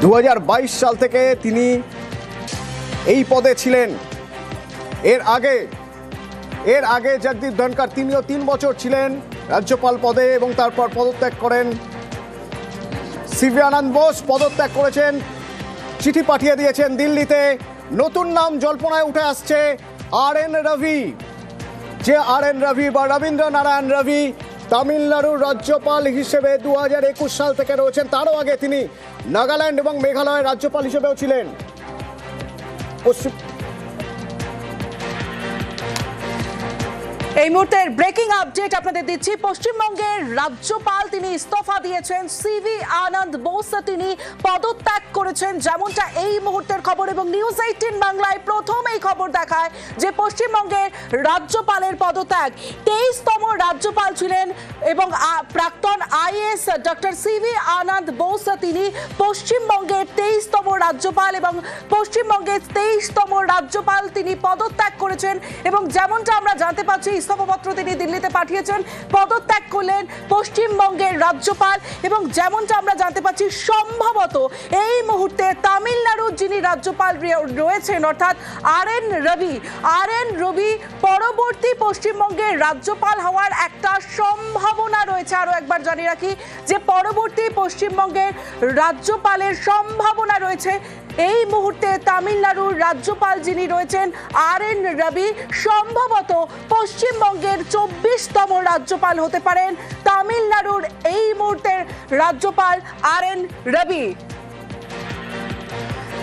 2022 সাল থেকে তিনি এই পদে ছিলেন। এর আগে জগদীপ ধনখড় তিনিও 3 বছর ছিলেন রাজ্যপাল পদে এবং তারপর পদত্যাগ করেন। সিভি আনন্দ বোস পদত্যাগ করেছেন, চিঠি পাঠিয়ে দিয়েছেন দিল্লিতে। নতুন নাম জল্পনায় উঠে আসছে RN রবি। যে RN রবি বা রবীন্দ্র নারায়ণ রবি তামিলনাড়ুর রাজ্যপাল হিসেবে 2021 সাল থেকে রয়েছেন। তারও আগে তিনি নাগাল্যান্ড এবং মেঘালয়ের রাজ্যপাল হিসেবেও ছিলেন। এই মুহূর্তের ব্রেকিং আপডেট আপনাদের দিচ্ছি। পশ্চিমবঙ্গের রাজ্যপাল তিনি ইস্তফা দিয়েছেন। সিভি আনন্দ বোস তিনি পদত্যাগ করেছেন, যেমনটা এই মুহূর্তের খবর। এবং নিউজ 18 বাংলায় প্রথম এই খবর দেখায় যে পশ্চিমবঙ্গের রাজ্যপালের পদত্যাগ। 23তম রাজ্যপাল ছিলেন এবং প্রাক্তন IAS ডক্টর সিভি আনন্দ বোস তিনি পশ্চিমবঙ্গের 23তম রাজ্যপাল এবং পশ্চিমবঙ্গের 23তম রাজ্যপাল তিনি পদত্যাগ করেছেন। এবং যেমনটা আমরা জানতে পারছি, ইস্তফাপত্র তিনি দিল্লিতে পাঠিয়েছেন, পদত্যাগ করলেন পশ্চিমবঙ্গের রাজ্যপাল। এবং যেমনটা আমরা জানতে পারছি, সম্ভবত এই মুহূর্তে তামিলনাড়ুর যিনি রাজ্যপাল রয়েছেন অর্থাৎ RN রবি পরবর্তী পশ্চিমবঙ্গের রাজ্যপাল হওয়ার একটা সম্ভাবনা রয়েছে। আরো একবার জানিয়ে রাখি যে পরবর্তী পশ্চিমবঙ্গের রাজ্যপালের সম্ভাবনা রয়েছে। এই মুহূর্তে তামিলনাড়ুর রাজ্যপাল যিনি রয়েছেন RN রবি সম্ভবত পশ্চিমবঙ্গের 24তম রাজ্যপাল হতে পারেন তামিলনাড়ুর এই মুহূর্তের রাজ্যপাল RN রবি।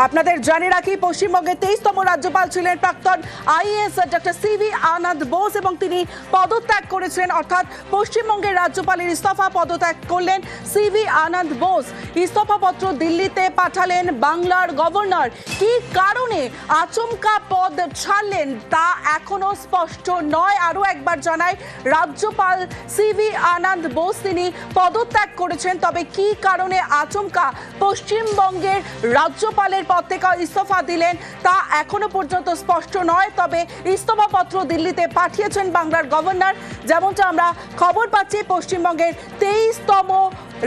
আপনাদের জানিয়ে রাখি, পশ্চিমবঙ্গের 23তম রাজ্যপাল ছিলেন প্রাক্তন IAS ডক্টর সিভি আনন্দ বোস এবং তিনি পদত্যাগ করেছেন, অর্থাৎ পশ্চিমবঙ্গের রাজ্যপালের ইস্তফা পদত্যাগ করলেন সিভি আনন্দ বোস। ইস্তফাপত্র দিল্লিতে পাঠালেন বাংলার গভর্নর। কি কারণে আচমকা পদ ছাড়লেন তা এখনো স্পষ্ট নয়। আরও একবার জানাই, রাজ্যপাল সিভি আনন্দ বোস তিনি পদত্যাগ করেছেন, তবে কি কারণে আচমকা পশ্চিমবঙ্গের রাজ্যপালের পদ থেকে ইস্তফা দিলেন তা এখনো পর্যন্ত স্পষ্ট নয়। তবে ইস্তফাপত্র দিল্লিতে পাঠিয়েছেন বাংলার গভর্নর। যেমনটা আমরা খবর পাচ্ছি, পশ্চিমবঙ্গের 23তম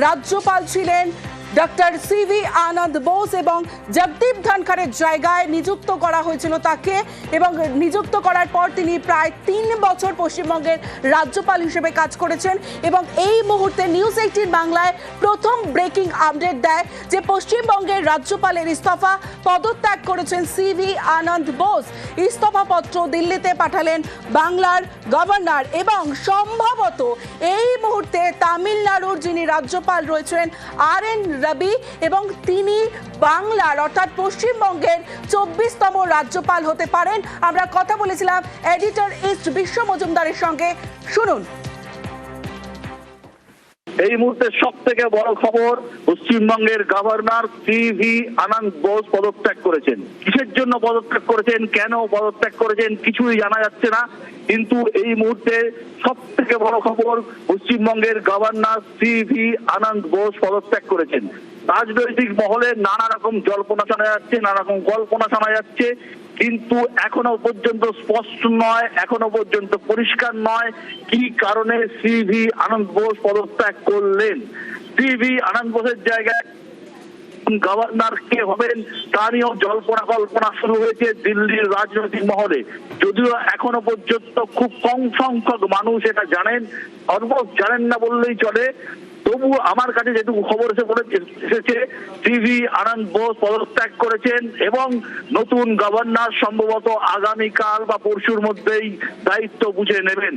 রাজ্যপাল ছিলেন ডক্টর সিভি আনন্দ বোস এবং জগদীপ ধনখড়ের জায়গায় নিযুক্ত করা হয়েছিল তাকে। এবং নিযুক্ত করার পর তিনি প্রায় 3 বছর পশ্চিমবঙ্গের রাজ্যপাল হিসেবে কাজ করেছেন। এবং এই মুহূর্তে নিউজ 18 বাংলায় প্রথম ব্রেকিং আপডেট দেয় যে পশ্চিমবঙ্গের রাজ্যপালের ইস্তফা, পদত্যাগ করেছেন সিভি আনন্দ বোস। ইস্তফাপত্র দিল্লিতে পাঠালেন বাংলার গভর্নর এবং সম্ভবত এই মুহূর্তে তামিলনাড়ুর যিনি রাজ্যপাল রয়েছেন RN রবি এবং তিনি বাংলার অর্থাৎ পশ্চিমবঙ্গের 24তম রাজ্যপাল হতে পারেন। আমরা কথা বলেছিলাম এডিটর ইস্ট বিশ্ব মজুমদারের সঙ্গে, শুনুন। এই মুহূর্তে সব থেকে বড় খবর, পশ্চিমবঙ্গের গভর্নর সিভি আনন্দ বোস পদত্যাগ করেছেন। কিসের জন্য পদত্যাগ করেছেন, কেন পদত্যাগ করেছেন কিছুই জানা যাচ্ছে না। কিন্তু এই মুহূর্তে সব থেকে বড় খবর, পশ্চিমবঙ্গের গভর্নর সিভি আনন্দ বোস পদত্যাগ করেছেন। রাজনৈতিক মহলে নানা রকম জল্পনা শোনা যাচ্ছে, নানা রকম কল্পনা শোনা যাচ্ছে, কিন্তু এখনো পর্যন্ত স্পষ্ট নয়, এখনো পর্যন্ত পরিষ্কার নয় কি কারণে সিভি আনন্দ বোস পদত্যাগ করলেন। সিভি আনন্দ বোসের জায়গায় গভর্নর কে হবেন তা নিয়েও জল্পনা কল্পনা শুরু হয়েছে দিল্লির রাজনৈতিক মহলে। যদিও এখনো পর্যন্ত খুব কম সংখ্যক মানুষ এটা জানেন, অলমোস্ট জানেন না বললেই চলে। তবু আমার কাছে যেটুকু খবর এসেছে, সিভি আনন্দ বোস পদত্যাগ করেছেন এবং নতুন গভর্নর সম্ভবত আগামীকাল বা পরশুর মধ্যেই দায়িত্ব বুঝে নেবেন।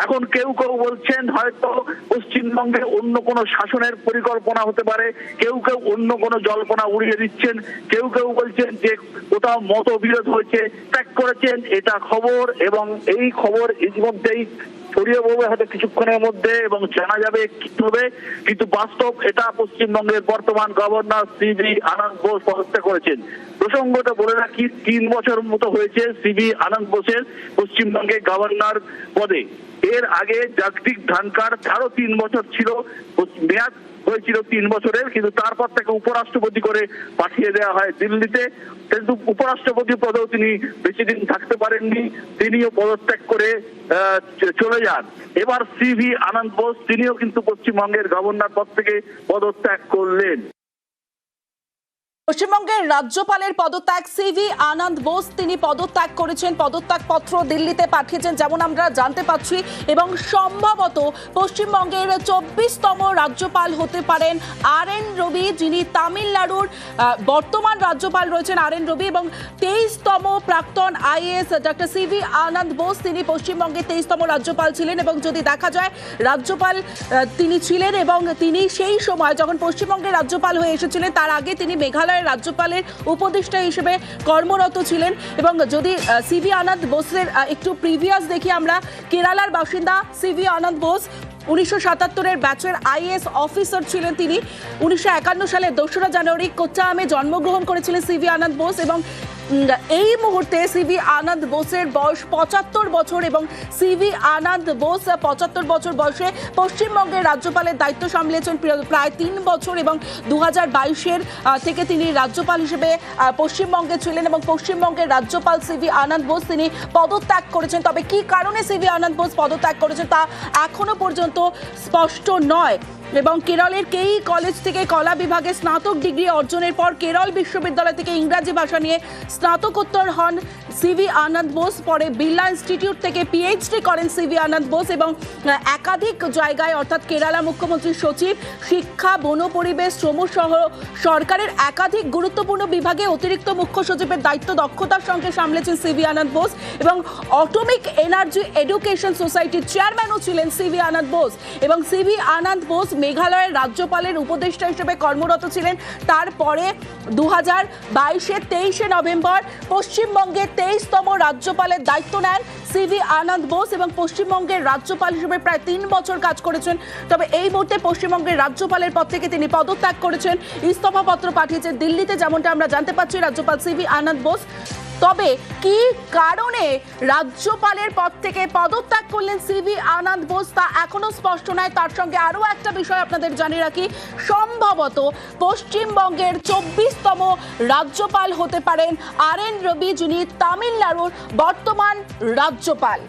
এখন কেউ কেউ বলছেন হয়তো পশ্চিমবঙ্গে অন্য কোনো শাসনের পরিকল্পনা হতে পারে, কেউ কেউ অন্য কোনো জল্পনা উড়িয়ে দিচ্ছেন, কেউ কেউ বলছেন যে কোথাও মতবিরোধ হয়েছে, ত্যাগ করেছেন, এটা খবর। এবং এই খবর ইতিমধ্যেই ছড়িয়ে পড়বে হয়তো কিছুক্ষণের মধ্যে এবং জানা যাবে কি হবে। কিন্তু বাস্তব এটা, পশ্চিমবঙ্গের বর্তমান গভর্নর সিভি আনন্দ বোস পদত্যাগ করেছেন। প্রসঙ্গটা বলে রাখি, 3 বছর মতো হয়েছে সিভি আনন্দ বোসের পশ্চিমবঙ্গের গভর্নর পদে। এর আগে জগদীপ ধনখড় তারও 3 বছর ছিল, মেয়াদ হয়েছিল 3 বছরের, কিন্তু তারপর তাকে উপরাষ্ট্রপতি করে পাঠিয়ে দেওয়া হয় দিল্লিতে। কিন্তু উপরাষ্ট্রপতি পদেও তিনি বেশি দিন থাকতে পারেননি, তিনিও পদত্যাগ করে চলে যান। এবার সিভি আনন্দ বোস তিনিও কিন্তু পশ্চিমবঙ্গের গভর্নর পদ থেকে পদত্যাগ করলেন। পশ্চিমবঙ্গের রাজ্যপালের পদত্যাগ সিভি আনন্দ বোস তিনি পদত্যাগ করেছেন, পদত্যাগপত্র দিল্লিতে পাঠিয়েছেন যেমন আমরা জানতে পাচ্ছি, এবং সম্ভবত পশ্চিমবঙ্গের 24তম রাজ্যপাল হতে পারেন RN রবি, যিনি তামিলনাড়ুর বর্তমান রাজ্যপাল রয়েছেন RN রবি, এবং 23তম প্রাক্তন IAS ডক্টর সিভি আনন্দ বোস তিনি পশ্চিমবঙ্গের 23তম রাজ্যপাল ছিলেন। এবং যদি দেখা যায় রাজ্যপাল তিনি ছিলেন এবং তিনি সেই সময় যখন পশ্চিমবঙ্গের রাজ্যপাল হয়ে এসেছিলেন তার আগে তিনি মেঘালয়ের রাজ্যপালের উপদেষ্টা হিসেবে কর্মরত ছিলেন। এবং যদি সিভি আনন্দ বোসের একটু প্রিভিয়াস দেখি আমরা, কেরালার বাসিন্দা সিভি আনন্দ বোস 1977-এর ব্যাচের IAS অফিসার ছিলেন তিনি। 1951 সালের 2রা জানুয়ারি কোচ্চামে জন্মগ্রহণ করেছিলেন সিভি আনন্দ বোস, এবং এই মুহূর্তে সিভি আনন্দ বোসের বয়স 75 বছর, এবং সিভি আনন্দ বোস 75 বছর বয়সে পশ্চিমবঙ্গের রাজ্যপালের দায়িত্ব সামলেছেন প্রায় 3 বছর, এবং 2022-এর থেকে তিনি রাজ্যপাল হিসেবে পশ্চিমবঙ্গে ছিলেন। এবং পশ্চিমবঙ্গের রাজ্যপাল সিভি আনন্দ বোস তিনি পদত্যাগ করেছেন। তবে কি কারণে সিভি আনন্দ বোস পদত্যাগ করেছেন তা এখনো পর্যন্ত স্পষ্ট নয়। এবং কেরলের কেই কলেজ থেকে কলা বিভাগে স্নাতক ডিগ্রি অর্জনের পর কেরল বিশ্ববিদ্যালয় থেকে ইংরাজি ভাষা নিয়ে স্নাতকোত্তর হন সিভি আনন্দ বোস। পরে বিড়লা ইনস্টিটিউট থেকে PhD করেন সিভি আনন্দ বোস, এবং একাধিক জায়গায় অর্থাৎ কেরালা মুখ্যমন্ত্রীর সচিব, শিক্ষা, বন পরিবেশ, শ্রম সহ সরকারের একাধিক গুরুত্বপূর্ণ বিভাগে অতিরিক্ত মুখ্য সচিবের দায়িত্ব দক্ষতার সঙ্গে সামলেছেন সিভি আনন্দ বোস, এবং অটোমিক এনার্জি এডুকেশন সোসাইটির চেয়ারম্যানও ছিলেন সিভি আনন্দ বোস। এবং সিভি আনন্দ বোস মেঘালয়ের রাজ্যপালের উপদেষ্টা হিসেবে কর্মরত ছিলেন। তারপরে 2022-এর 23শে নভেম্বর পশ্চিমবঙ্গের 23তম রাজ্যপালের দায়িত্ব নেন সিভি আনন্দ বোস, এবং পশ্চিমবঙ্গের রাজ্যপাল হিসেবে প্রায় 3 বছর কাজ করেছেন। তবে এই মুহূর্তে পশ্চিমবঙ্গের রাজ্যপালের পদ থেকে তিনি পদত্যাগ করেছেন, ইস্তফাপত্র পাঠিয়েছেন দিল্লিতে, যেমনটা আমরা জানতে পাচ্ছি রাজ্যপাল সিভি আনন্দ বোস। তবে কি কারণে রাজ্যপালের পদ থেকে পদত্যাগ করলেন সিভি আনন্দ বোস তা এখনো স্পষ্ট নয়। তার সঙ্গে আরও একটা বিষয় আপনাদের জানিয়ে রাখি, সম্ভবত পশ্চিমবঙ্গের 24তম রাজ্যপাল হতে পারেন RN রবি, যিনি তামিলনাড়ুর বর্তমান রাজ্যপাল।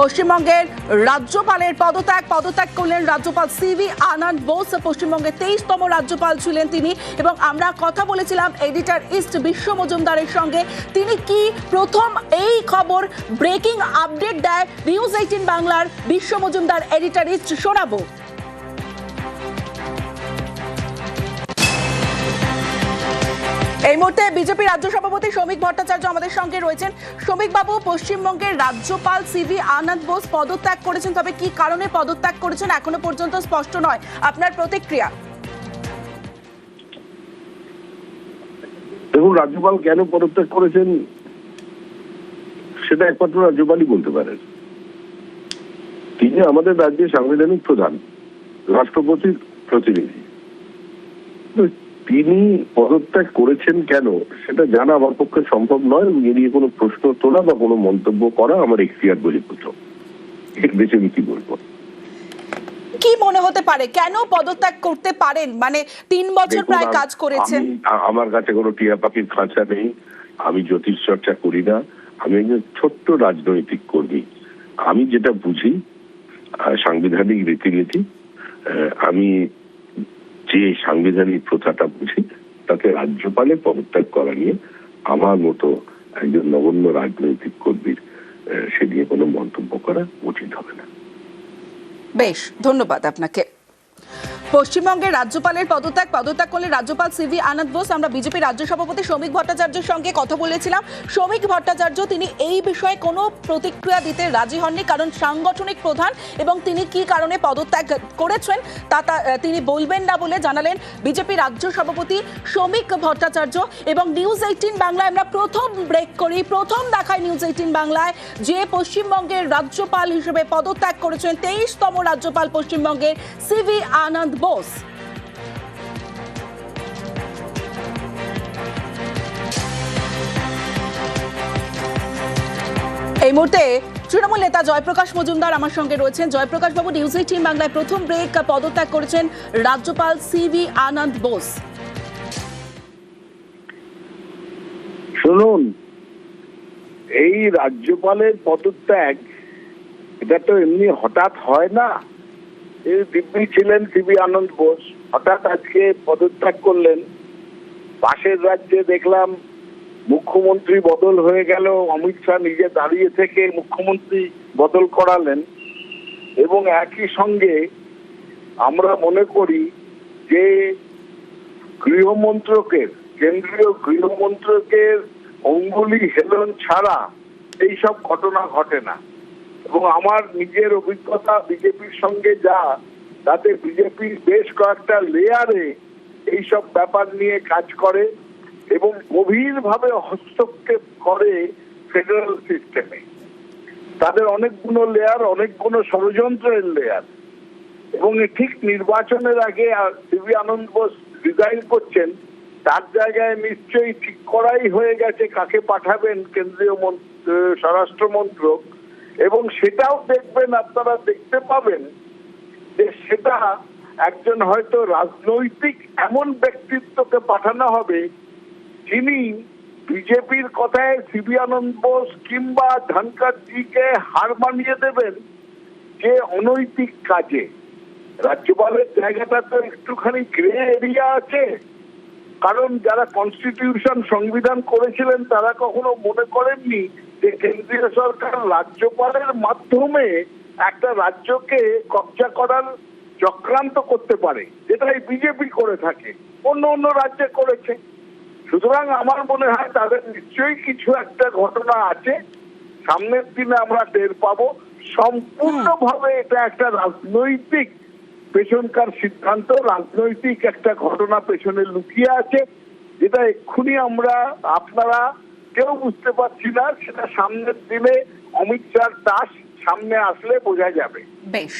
পশ্চিমবঙ্গের রাজ্যপালের পদত্যাগ করলেন রাজ্যপাল সিভি আনন্দ বোস। পশ্চিমবঙ্গের 23তম রাজ্যপাল ছিলেন তিনি, এবং আমরা কথা বলেছিলাম এডিটর ইস্ট বিশ্ব মজুমদারের সঙ্গে। তিনি কি প্রথম এই খবর ব্রেকিং আপডেট দেয় নিউজ 18 বাংলার বিশ্ব মজুমদার এডিটর ইস্ট, শোনাবো। এই মুহূর্তে বিজেপি রাজ্য সভাপতি শ্রমিক ভট্টাচার্য আমাদের সঙ্গে রয়েছেন। শ্রমিক বাবু, পশ্চিমবঙ্গের রাজ্যপাল সিভি আনন্দ বোস পদত্যাগ করেছেন, তবে কি কারণে পদত্যাগ করেছেন এখনো পর্যন্ত স্পষ্ট নয়। আপনার প্রতিক্রিয়া? দেখুন, রাজ্যপাল কেন পদত্যাগ করেছেন সেটা একমাত্র রাজ্যপালই বলতে পারেন। তিনি আমাদের রাজ্যের সাংবিধানিক প্রধান, রাষ্ট্রপতির প্রতিনিধি। তিনি পদত্যাগ করেছেন কেন সেটা জানা আমার পক্ষে সম্ভব নয়। এ নিয়ে কোনো প্রশ্ন তোলা বা কোনো মন্তব্য করা আমার এখতিয়ার বহির্ভূত। এর বেশি আমি কি বলবো? কি মনে হতে পারে, কেন পদত্যাগ করতে পারেন? মানে 3 বছর প্রায় কাজ করেছেন। আমার কাছে কোনো টিয়া পাখির খাঁচা নেই, আমি জ্যোতিষ চর্চা করি না, আমি একজন ছোট্ট রাজনৈতিক কর্মী। আমি যেটা বুঝি সাংবিধানিক রীতিনীতি, আমি যে সাংবিধানিক প্রথাটা বুঝি তাতে রাজ্যপালের পদত্যাগ করা নিয়ে আমার মতো একজন নগণ্য রাজনৈতিক কর্মীর সে নিয়ে কোনো মন্তব্য করা উচিত হবে না। বেশ, ধন্যবাদ আপনাকে। পশ্চিমবঙ্গের রাজ্যপালের পদত্যাগ করলেন রাজ্যপাল সিভি আনন্দ বোস। আমরা বিজেপি রাজ্য সভাপতি শ্রমিক ভট্টাচার্যের সঙ্গে কথা বলেছিলাম। শ্রমিক ভট্টাচার্য তিনি এই বিষয়ে কোনো প্রতিক্রিয়া দিতে রাজি হননি, কারণ সাংগঠনিক প্রধান এবং তিনি কি কারণে পদত্যাগ করেছেন তা তিনি বলবেন না বলে জানালেন বিজেপি রাজ্য সভাপতি শ্রমিক ভট্টাচার্য। এবং নিউজ 18 বাংলায় আমরা প্রথম ব্রেক করি, প্রথম দেখায় নিউজ 18 বাংলায় যে পশ্চিমবঙ্গের রাজ্যপাল হিসেবে পদত্যাগ করেছেন 23তম রাজ্যপাল পশ্চিমবঙ্গের সিভি আনন্দ বোস। এই মুহূর্তে তৃণমূল নেতা জয়প্রকাশ মজুমদার আমার সঙ্গে রয়েছেন। জয়প্রকাশ বাবু, নিউজ 18 বাংলায় প্রথম ব্রেক, পদত্যাগ করেছেন রাজ্যপাল সিভি আনন্দ বোস। শুনুন, এই রাজ্যপালের পদত্যাগ এটা তো এমনি হঠাৎ হয় না। এই দিব্যি ছিলেন সিভি আনন্দ বোস, হঠাৎ আজকে পদত্যাগ করলেন। পাশের রাজ্যে দেখলাম মুখ্যমন্ত্রী বদল হয়ে গেল, অমিত শাহ নিজে দাঁড়িয়ে থেকে মুখ্যমন্ত্রী বদল করালেন। এবং একই সঙ্গে আমরা মনে করি যে গৃহমন্ত্রকের, কেন্দ্রীয় গৃহমন্ত্রকের অঙ্গুলি হেলন ছাড়া এইসব ঘটনা ঘটে না। এবং আমার নিজের অভিজ্ঞতা বিজেপির সঙ্গে যা, তাতে বিজেপির বেশ কয়েকটা লেয়ারে এইসব ব্যাপার নিয়ে কাজ করে এবং গভীরভাবে হস্তক্ষেপ করে ফেডারেল সিস্টেমে। তাদের অনেকগুলো লেয়ার, অনেকগুলো ষড়যন্ত্রের লেয়ার। এবং ঠিক নির্বাচনের আগে সিভি আনন্দ বোস রিজাইন করছেন, তার জায়গায় নিশ্চয়ই ঠিক করাই হয়ে গেছে কাকে পাঠাবেন কেন্দ্রীয় স্বরাষ্ট্র মন্ত্রক। এবং সেটাও দেখবেন, আপনারা দেখতে পাবেন যে সেটা একজন হয়তো রাজনৈতিক এমন ব্যক্তিত্বকে পাঠানো হবে যিনি বিজেপির কথায় সিভি আনন্দ বোস কিংবা ধনকরজিকে হার মানিয়ে দেবেন যে অনৈতিক কাজে। রাজ্যপালের জায়গাটা তো একটুখানি গ্রে এরিয়া আছে, কারণ যারা কনস্টিটিউশন সংবিধান করেছিলেন তারা কখনো মনে করেননি যে কেন্দ্রীয় সরকার রাজ্যপালের মাধ্যমে একটা রাজ্যকে কবজা করার চক্রান্ত করতে পারে, যেটাই বিজেপি করে থাকে, অন্য অন্য রাজ্যে করেছে। সুতরাং আমার মনে হয় তাদের নিশ্চয়ই কিছু একটা ঘটনা আছে, সামনের দিনে আমরা টের পাবো। সম্পূর্ণভাবে এটা একটা রাজনৈতিক পেছনকার সিদ্ধান্ত, রাজনৈতিক একটা ঘটনা পেছনে লুকিয়ে আছে, যেটা এক্ষুনি আপনারা কেউ বুঝতে পারছি না। সেটা সামনের দিনে অমিত শাহর দাস সামনে আসলে বোঝা যাবে। বেশ।